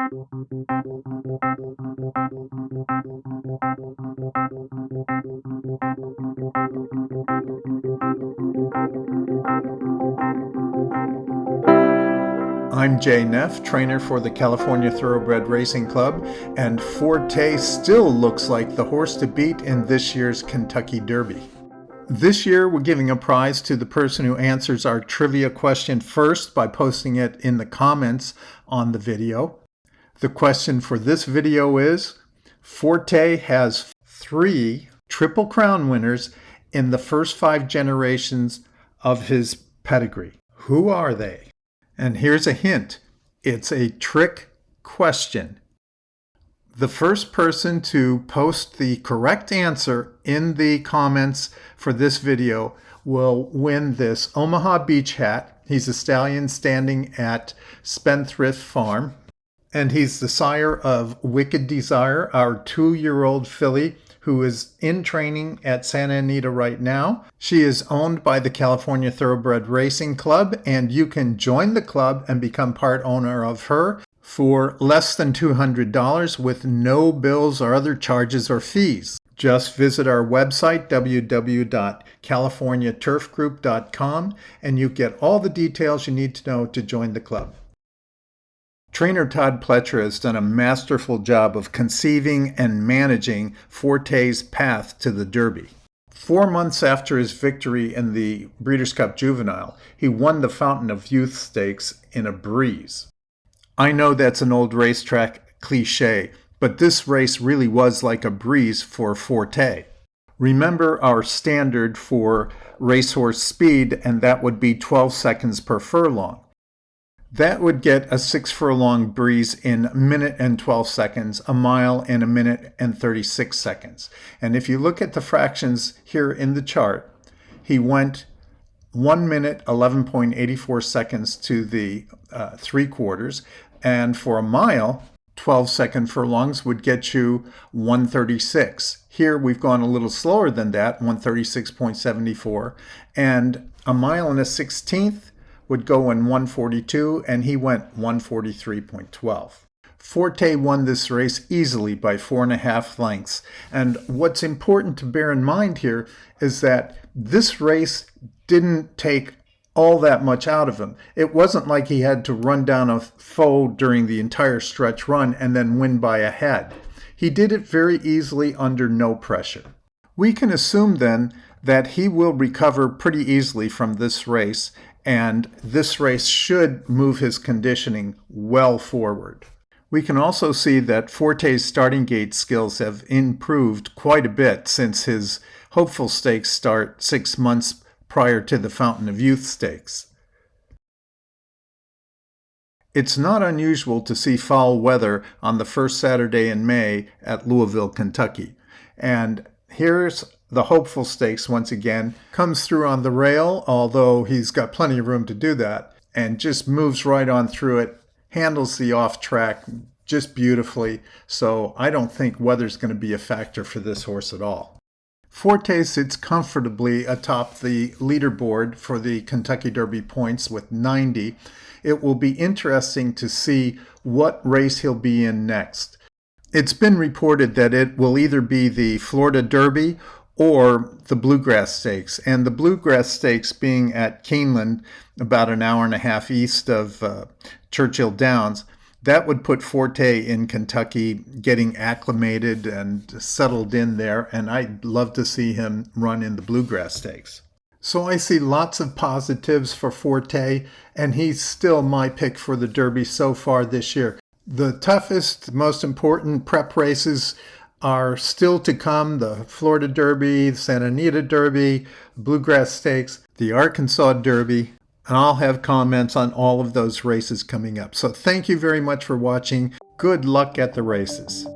I'm Jay Neff, trainer for the California Thoroughbred Racing Club, and Forte still looks like the horse to beat in this year's Kentucky Derby. This year, we're giving a prize to the person who answers our trivia question first by posting it in the comments on the video. The question for this video is, Forte has 3 Triple Crown winners in the first 5 generations of his pedigree. Who are they? And here's a hint. It's a trick question. The first person to post the correct answer in the comments for this video will win this Omaha Beach hat. He's a stallion standing at Spendthrift Farm. And he's the sire of Wicked Desire, our 2-year-old filly who is in training at Santa Anita right now. She is owned by the California Thoroughbred Racing Club, and you can join the club and become part owner of her for less than $200 with no bills or other charges or fees. Just visit our website, www.californiaturfgroup.com, and you get all the details you need to know to join the club. Trainer Todd Pletcher has done a masterful job of conceiving and managing Forte's path to the Derby. 4 months after his victory in the Breeders' Cup Juvenile, he won the Fountain of Youth Stakes in a breeze. I know that's an old racetrack cliche, but this race really was like a breeze for Forte. Remember our standard for racehorse speed, and that would be 12 seconds per furlong. That would get a 6 furlong breeze in a minute and 12 seconds, a mile in a minute and 36 seconds. And if you look at the fractions here in the chart, he went 1 minute, 11.84 seconds to the 3/4. And for a mile, 12-second furlongs would get you 136. Here we've gone a little slower than that, 136.74. And a mile and a 16th would go in 142, and he went 143.12. Forte won this race easily by 4.5 lengths. And what's important to bear in mind here is that this race didn't take all that much out of him. It wasn't like he had to run down a foe during the entire stretch run and then win by a head. He did it very easily under no pressure. We can assume then that he will recover pretty easily from this race, and this race should move his conditioning well forward. We can also see that Forte's starting gate skills have improved quite a bit since his Hopeful Stakes start 6 months prior to the Fountain of Youth Stakes. It's not unusual to see foul weather on the first Saturday in May at Louisville, Kentucky. And here's the Hopeful Stakes once again, comes through on the rail, although he's got plenty of room to do that, and just moves right on through it, handles the off track just beautifully, so I don't think weather's going to be a factor for this horse at all. Forte sits comfortably atop the leaderboard for the Kentucky Derby points with 90. It will be interesting to see what race he'll be in next. It's been reported that it will either be the Florida Derby or the Bluegrass Stakes, and the Bluegrass Stakes being at Keeneland, about an hour and a half east of Churchill Downs, that would put Forte in Kentucky getting acclimated and settled in there, and I'd love to see him run in the Bluegrass Stakes. So I see lots of positives for Forte, and he's still my pick for the Derby so far this year. The toughest, most important prep races are still to come: the Florida Derby, the Santa Anita Derby, Bluegrass Stakes, the Arkansas Derby, and I'll have comments on all of those races coming up. So thank you very much for watching. Good luck at the races.